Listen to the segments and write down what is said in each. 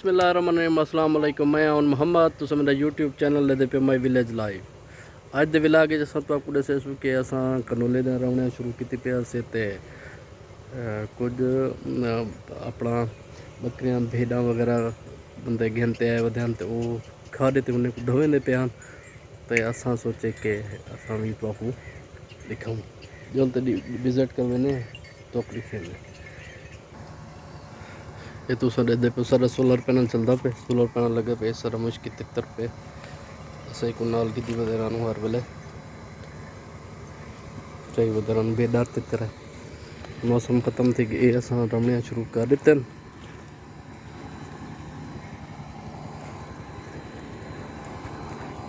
बिस्मिल्लाहिर्रहमानिर्रहीम अस्सलाम वालेकुम। मैं हूं मोहम्मद, तुम मेरा यूट्यूब चैनल लेते पे my village live. As the vlog जैसा तो आपको दस कि अस कनोले दे रवने शुरू की पे से कुछ अपना बकरियां भेड़ा वगैरह बंदे घंते आए वधन तो वो खादे तो उन्हें ढोवेंदे पे हैं तो असा सोचे कि असा भी बापू दिखाऊँ जल्द विजिट करने तो लिखे ये तो सारे दे पे सारा सोलर पैनल चलता पे सोलर पैनल लगे पे सारा मुश्किल तितर पे सही को नाल की दी वगैरह हर वेले सही वगैरह बेदार तितर है मौसम खत्म थी गए अस रमणिया शुरू कर दिते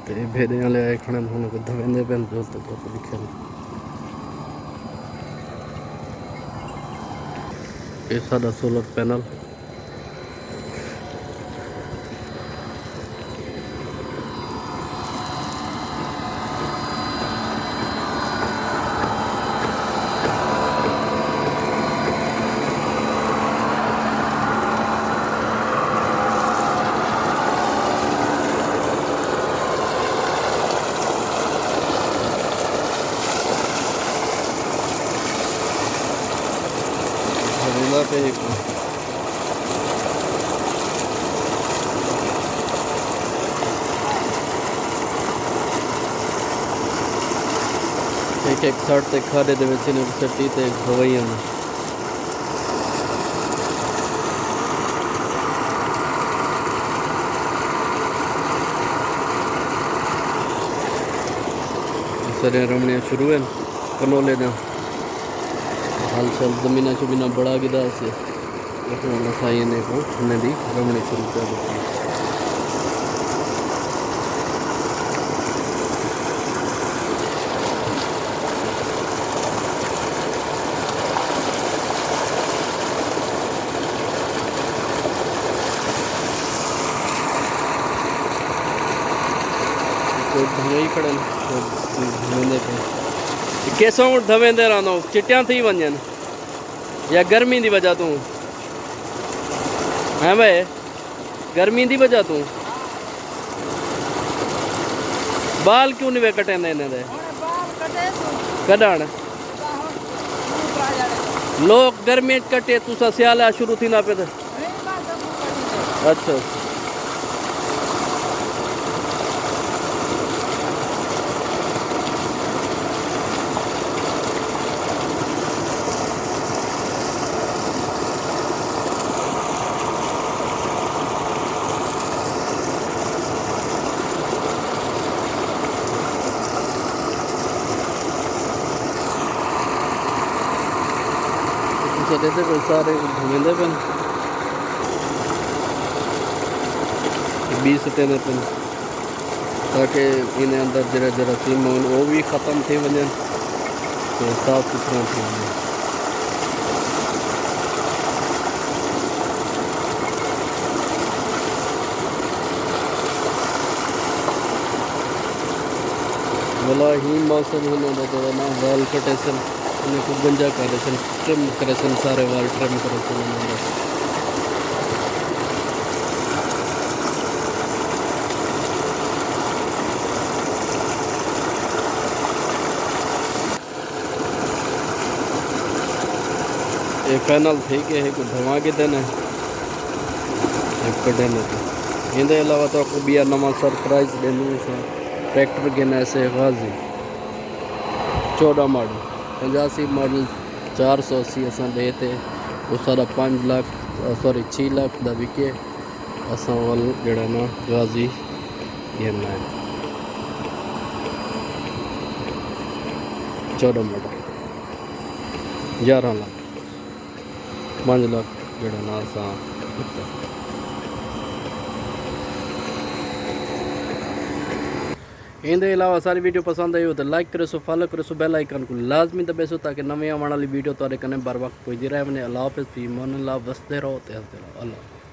तो भेड़े वाले आए खड़े होने को धवेंदे पे जो तक लिखे ये सारा सोलर पैनल पे एक साइड ते खादे दे विच ने सट्टी ते गवैयां सारे रमणिया शुरू है कनोले ने हाल साल जमीन चो बिना बड़ा गिदा से साई ने को उन्हें दी रमणी शुरू कर दी धवे खड़े कैसो धवेंदे रहंदो चिटिया थी वजन या गर्मी की वजह तू है भाई गर्मी की वजह तू बाल क्यों नहीं वे कटेंदे इन्हें कढ़ण लोग गर्मी कटे तुसा सियाला शुरू थी ना पे अच्छा देते पे सारे घूमेंदे पे 20 देते पे ताकि इन्हें अंदर जरा जरासीम वो भी ख़त्म थी वजन तो साफ सुथरा थी वजन वाला ही मौसम होने तो ना वाल कटे सन को गंजा करे सन ट्रिम करे सन सारे वाल ट्रिम करे सन ये पैनल ठीक है कुछ धवा के देना कटे इनके अलावा तो आपको भी नवा सरप्राइज देनी है ट्रैक्टर के ना ऐसे गाजी 14 मॉडल 85 मॉडल 480 असां दे थे वो सारा 5 लाख सॉरी 6 लाख का विके असां वाल जड़ा ना गाजी घेरना है 14 मॉडल 11 लाख 5 लाख जड़ा ना असां इनके अलावा सारी वीडियो पसंद आई हो तो लाइक करो सो फॉलो करो सो बेल आइकन को लाजमी दबाओ ताकि नवी आने वाली वीडियो तुम्हारे कने बर वक्त पहुंचती रहे। मैंने अल्लाह हाफिज़ फी मान अल्लाह वसते रहो ते हंसते रहो अल्लाह।